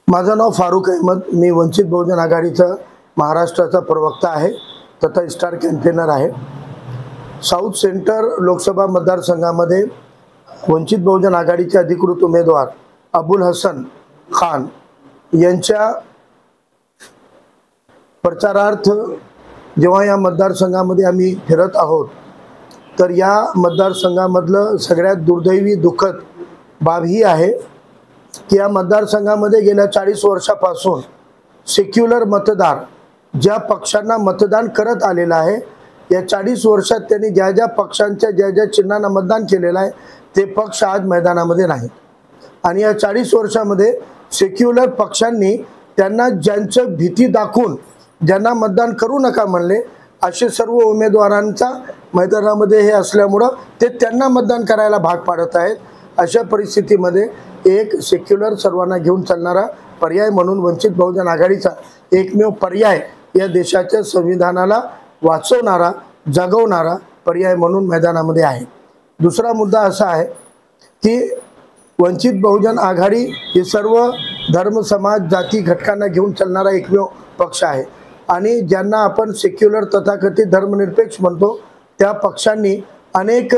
माझं नाव फारुक अहमद। मी वंचित बहुजन आघाडीचा महाराष्ट्राचा प्रवक्ता आहे तथा स्टार कॅम्पेनर आहे। साऊथ सेंटर लोकसभा मतदारसंघामध्ये वंचित बहुजन आघाडीचे अधिकृत उमेदवार अबुल हसन खान यांच्या प्रचारार्थ जेव्हा या मतदारसंघामध्ये आम्ही फिरत आहोत तर या मतदारसंघामधलं सगळ्यात दुर्दैवी दुःखद बाब ही आहे की या मतदारसंघामध्ये गेल्या 40 वर्षापासून सेक्युलर मतदार ज्या पक्षांना मतदान करत आलेला आहे, या 40 वर्षात त्यांनी ज्या ज्या पक्षांच्या ज्या ज्या चिन्हांना मतदान केलेलं आहे ते पक्ष आज मैदानामध्ये नाहीत। आणि या 40 वर्षामध्ये सेक्युलर पक्षांनी त्यांना ज्यांचं भीती दाखवून ज्यांना मतदान करू नका म्हणले असे सर्व उमेदवारांचा मैदानामध्ये हे असल्यामुळं ते त्यांना मतदान करायला भाग पाडत आहेत। अशा परिस्थितीमध्ये एक सेक्युलर सर्वांना घेऊन चालणारा पर्याय म्हणून वंचित बहुजन आघाडीचा एकमेव पर्याय या देशाच्या संविधानाला वाचवणारा जगवणारा पर्याय म्हणून मैदानामध्ये आहे। दुसरा मुद्दा असा आहे की वंचित बहुजन आघाडी हे सर्व धर्म समाज जाती घटकांना घेऊन चालणारा एकमेव पक्ष आहे आणि ज्यांना आपण सेक्युलर तथाकथित धर्मनिरपेक्ष म्हणतो त्या पक्षांनी अनेक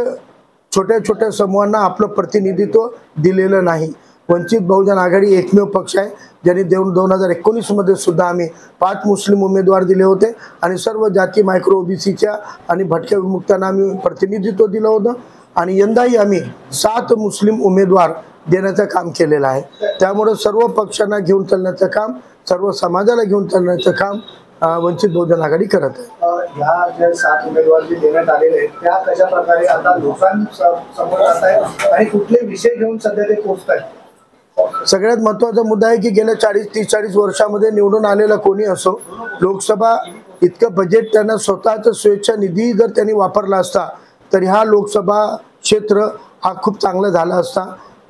छोट्या छोट्या समूहांना आपलं प्रतिनिधित्व दिलेलं नाही। वंचित बहुजन आघाडी एकमेव पक्ष आहे ज्यांनी 2019 मध्ये सुद्धा आम्ही 5 मुस्लिम उमेदवार दिले होते आणि सर्व जाती मायक्रो ओबीसीच्या आणि भटक्या विमुक्तांना आम्ही प्रतिनिधित्व दिलं होतं आणि यंदाही आम्ही 7 मुस्लिम उमेदवार देण्याचं काम केलेलं आहे। त्यामुळे सर्व पक्षांना घेऊन चालण्याचं काम, सर्व समाजाला घेऊन चालण्याचं काम वंचित बहुजन आघाडी करत आहे। ह्या ज्या 7 उमेदवार जे देण्यात आलेले आहेत त्या कशा प्रकारे आता लोकांसमोर जात आहेत आणि कुठले विषय घेऊन सध्या ते पोहोचत आहेत? सगळ्यात महत्त्वाचा मुद्दा आहे की गेल्या 30-40 वर्षामध्ये निवडून आलेला कोणी असो, लोकसभा इतकं बजेट त्यांना स्वतःचा स्वेच्छा निधी जर त्यांनी वापरला असता तर हा लोकसभा क्षेत्र हा खूप चांगला झाला असता,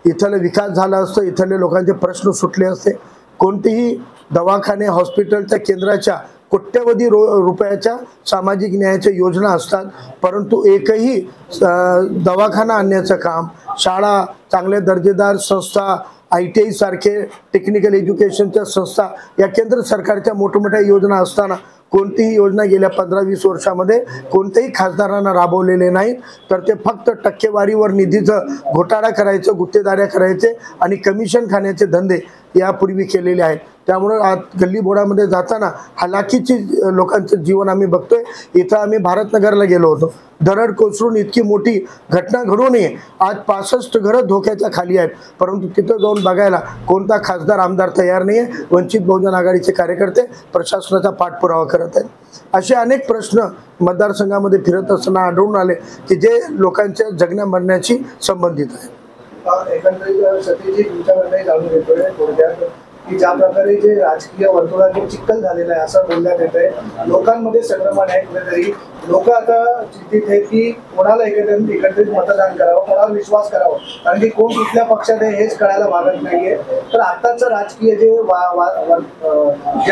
इथला विकास झाला असता, इथले लोकांचे प्रश्न सुटले असते। कोणतेही दवाखाने हॉस्पिटलच्या केंद्राच्या कोट्यवधी रुपयाच्या सामाजिक न्यायाच्या योजना असतात, परंतु एकही दवाखाना आणण्याचं काम, शाळा, चांगल्या दर्जेदार संस्था, ITI सारखे टेक्निकल एज्युकेशनच्या संस्था या केंद्र सरकारच्या मोठमोठ्या योजना असताना कोणतीही योजना गेल्या 15-20 वर्षामध्ये कोणत्याही खासदारांना राबवलेले नाहीत, तर ते फक्त टक्केवारीवर निधीचं घोटाळा करायचं, गुत्तेदाऱ्या करायचे आणि कमिशन खाण्याचे धंदे यापूर्वी केलेले आहेत। त्यामुळे आज गल्लीबोळामध्ये जाताना हलाखीची लोकांचं जीवन आम्ही बघतोय। इथं आम्ही भारतनगरला गेलो होतो, दरड कोसळून इतकी मोठी घटना घडूनही आज 65 घरं धोक्याच्या खाली आहेत, परंतु तिथं जाऊन बघायला कोणता खासदार आमदार तयार नाही आहे। वंचित बहुजन आघाडीचे कार्यकर्ते प्रशासनाचा पाठपुरावा करत आहेत। असे अनेक प्रश्न मतदारसंघामध्ये फिरत असताना आढळून आले की जे लोकांच्या जगण्या मरण्याशी संबंधित आहे। एकंदरीत सतीजी तुमच्याकडे जाणून घेतोय थोडक्यात की ज्या प्रकारे जे राजकीय वर्तुळात चिखल झालेलं आहे असं बोलण्यात येत आहे, लोकांमध्ये संक्रमण आहे। कुठेतरी लोक आता चिंतित आहेत की कोणाला एकत्रित मतदान करावं, कोणावर विश्वास करावा, कारण की कोण कुठल्या पक्षात आहे हेच कळायला भागत नाहीये। तर आताचं राजकीय जे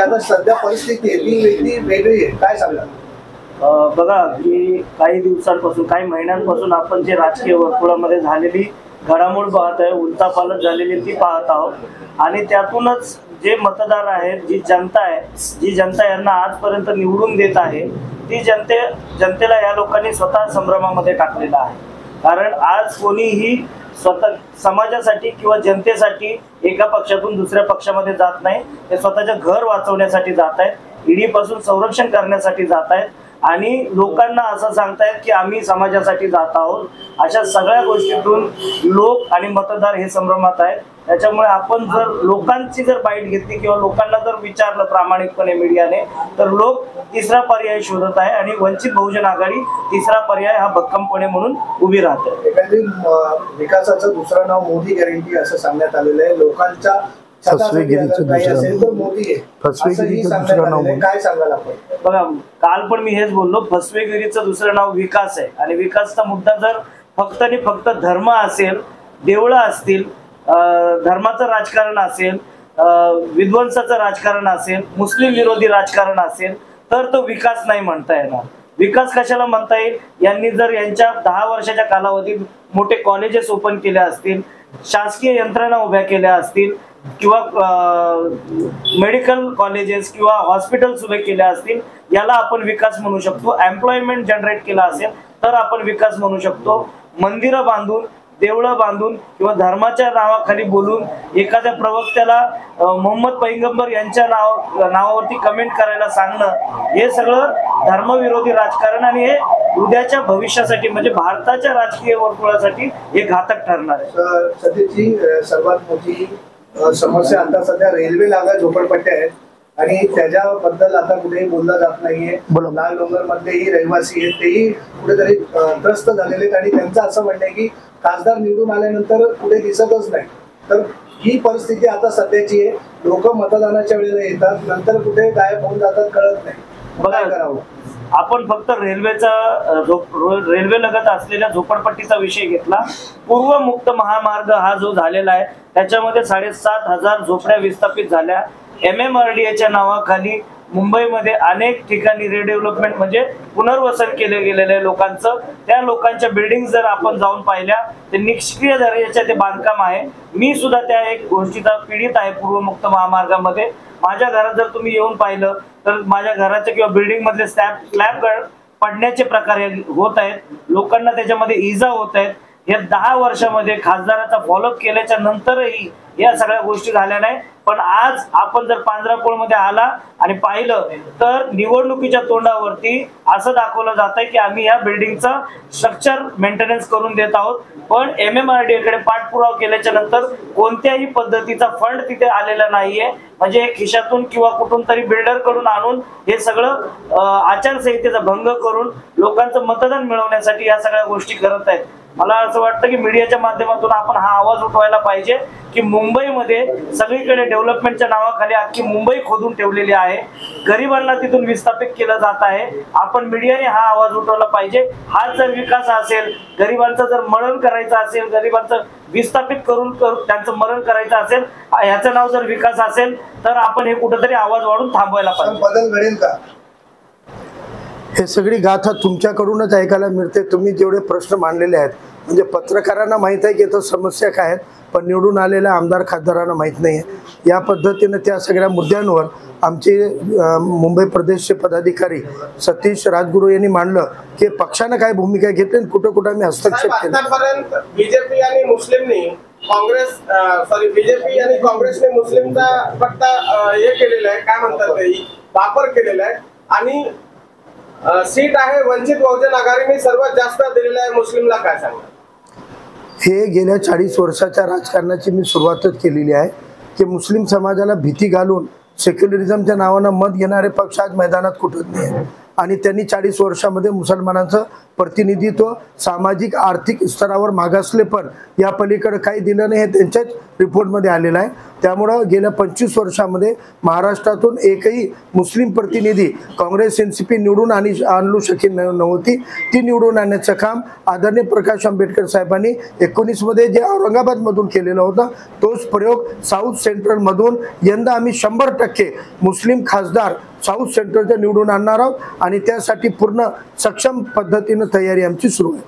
आता सध्या परिस्थिती आहे ती वेगळी आहे, काय सांगणार? बघा की काही दिवसांपासून काही महिन्यांपासून आपण जे राजकीय वर्तुळामध्ये झालेली घडामोड पाहत आहे, उलथापालट झालेली ती पाहत आहोत आणि त्यातूनच जे मतदार आहेत, जी जनता यांना आजपर्यंत निवडून देत आहे ती जनतेला या लोकांनी स्वतः संभ्रमामध्ये टाकलेला आहे। कारण आज कोणीही स्वतः समाजासाठी किंवा जनतेसाठी एका पक्षातून दुसऱ्या पक्षामध्ये जात नाही, ते स्वतःचं घर वाचवण्यासाठी जात आहेत, ईडीपासून संरक्षण करण्यासाठी जात आहेत आणि लोकांना असं सांगतायत की आम्ही समाजासाठी जात आहोत। अशा सगळ्या गोष्टीतून लोक आणि मतदार हे संभ्रमात आहेत। त्याच्यामुळे आपण जर लोकांची जर बाईट घेतली किंवा लोकांना जर विचारलं प्रामाणिकपणे मीडियाने तर लोक तिसरा पर्याय शोधत आहे आणि वंचित बहुजन आघाडी तिसरा पर्याय हा भक्कमपणे म्हणून उभी राहते। विकासाचं दुसरं नाव मोदी गॅरंटी असं सांगण्यात आलेलं आहे। लोकांच्या बघा काल पण मी हेच बोललो, फसवेगिरीचं दुसरं नाव विकास आहे आणि विकासचा मुद्दा जर फक्त आणि फक्त धर्म असेल, देवळं असतील, धर्माचं राजकारण असेल, विध्वंसाचं राजकारण असेल, मुस्लिम विरोधी राजकारण असेल तर तो विकास नाही म्हणता येणार। विकास कशाला म्हणता येईल? यांनी जर यांच्या 10 वर्षाच्या कालावधीत मोठे कॉलेजेस ओपन केले असतील, शासकीय यंत्रणा उभ्या केल्या असतील, किंवा मेडिकल कॉलेजेस किंवा हॉस्पिटल्स उभे केले असतील, याला आपण विकास म्हणू शकतो. एम्प्लॉयमेंट जनरेट केला असेल तर आपण विकास म्हणू शकतो. मंदिरं बांधून, देवळं बांधून किंवा धर्माच्या नावाखाली बोलून एखाद्या प्रवक्त्याला मोहम्मद पैगंबर यांच्या नावावरती कमेंट करायला सांगणं, हे सगळं धर्मविरोधी राजकारण आणि हे उद्याच्या भविष्यासाठी म्हणजे भारताच्या राजकीय वर्तुळासाठी हे घातक ठरणार आहे. सध्याची सर्वात मोठी समस्या आता सध्या रेल्वे लागत झोपडपट्ट्या आहेत आणि त्याच्याबद्दल आता कुठेही बोललं जात नाहीये. लाल डोंगर मधलेही रहिवासी आहेत, तेही कुठेतरी त्रस्त झालेले आहेत आणि त्यांचं असं म्हणणं आहे की खासदार निवडून आल्यानंतर कुठे दिसतच नाही. तर ही परिस्थिती आता सध्याची आहे. लोक मतदानाच्या वेळेला येतात, नंतर कुठे गायब होऊन जातात, कळत नाही. काय करावं? आपण फक्त रेल्वे लगत असलेल्या झोपडपट्टीचा विषय घेतला. पूर्व मुक्त महामार्ग हा जो झालेला आहे त्याच्यामध्ये 7,500 झोपड्या विस्थापित झाल्या. MMRDAच्या नावाखाली मुंबईमध्ये अनेक ठिकाणी रिडेव्हलपमेंट म्हणजे पुनर्वसन केले गेलेले लोकांचं. त्या लोकांच्या बिल्डिंग जर आपण जाऊन पाहिल्या ते निष्क्रिय दर्जाचे ते बांधकाम आहे. मी सुद्धा त्या एक गोष्टीचा पीडित आहे. पूर्वमुक्त महामार्गामध्ये माझ्या घरात जर तुम्ही येऊन पाहिलं तर माझ्या घराच्या किंवा बिल्डिंग मधले स्लॅब पडण्याचे प्रकार होत आहेत. लोकांना त्याच्यामध्ये इजा होत आहेत. या 10 वर्षामध्ये खासदाराचा फॉलोअप केल्याच्या नंतरही या सगळ्या गोष्टी झाल्या नाही. पण आज आपण जर पांढरापोळमध्ये आला आणि पाहिलं तर निवडणुकीच्या तोंडावरती असं दाखवलं जात आहे की आम्ही या बिल्डिंगचा स्ट्रक्चर मेंटेनन्स करून देत आहोत. पण MMRDA कडे पाठपुरावा केल्याच्या नंतर कोणत्याही पद्धतीचा फंड तिथे आलेला नाहीये. म्हणजे खिशातून किंवा कुठून तरी बिल्डर कडून आणून हे सगळं आचारसंहितेचा भंग करून लोकांचं मतदान मिळवण्यासाठी या सगळ्या गोष्टी करत आहेत. मला असं वाटतं की मीडियाच्या माध्यमातून आपण हा आवाज उठवायला पाहिजे की मुंबईमध्ये सगळीकडे डेव्हलपमेंटच्या नावाखाली अख्खी मुंबई खोदून ठेवलेली आहे. गरिबांना तिथून विस्थापित केलं जात आहे. आपण मीडियाने हा आवाज उठवला पाहिजे. हा जर विकास असेल, गरिबांचं जर मरण करायचं असेल, गरिबांचं विस्थापित करून त्यांचं मरण करायचं असेल, ह्याचं नाव जर विकास असेल तर आपण हे कुठेतरी आवाज वाढून थांबवायला पाहिजे. बदल घडेल का? हे सगळी गाथा तुमच्याकडूनच ऐकायला मिळते. तुम्ही जेवढे प्रश्न मांडलेले आहेत म्हणजे पत्रकारांना माहीत आहे की इथं समस्या काय आहेत, पण निवडून आलेल्या आमदार खासदारांना माहीत नाही आहे. या पद्धतीनं त्या सगळ्या मुद्द्यांवर आमचे मुंबई प्रदेशचे पदाधिकारी सतीश राजगुरू यांनी मांडलं की पक्षानं काय भूमिका घेतली आणि कुठं कुठं आम्ही हस्तक्षेप केला. आतापर्यंत बीजेपी आणि मुस्लिमनी बीजेपी आणि काँग्रेसने मुस्लिमचा फक्त हे केलेलं आहे, काय म्हणतात ते, वापर केलेला आहे. आणि सीट आहे वंचित बहुजन आघाडीने सर्वात जास्त दिलेला आहे मुस्लिमला, काय सांगणार? हे गेल्या 40 वर्षाच्या राजकारणाची मी सुरुवातच केलेली आहे की मुस्लिम समाजाला भीती घालून सेक्युलरिझमच्या नावानं मत घेणारे पक्ष आज मैदानात कुठत नाही. आणि त्यांनी 40 वर्षामध्ये मुसलमानांचं प्रतिनिधित्व सामाजिक आर्थिक स्तरावर मागासले, पण या पलीकडे काही दिलं नाही हे त्यांच्याच रिपोर्टमध्ये आलेलं आहे. त्यामुळं गेल्या 25 वर्षामध्ये महाराष्ट्रातून एकही मुस्लिम प्रतिनिधी काँग्रेस NCP निवडून आणू शकेल नव्हती. ती निवडून आणण्याचं काम आदरणीय प्रकाश आंबेडकर साहेबांनी 19मध्ये जे औरंगाबादमधून केलेलं होतं, तोच प्रयोग साऊथ सेंट्रलमधून यंदा आम्ही 100% मुस्लिम खासदार साऊथ सेंट्रलच्या निवडून आणणार आहोत आणि त्यासाठी पूर्ण सक्षम पद्धतीनं तयारी आमची सुरू आहे.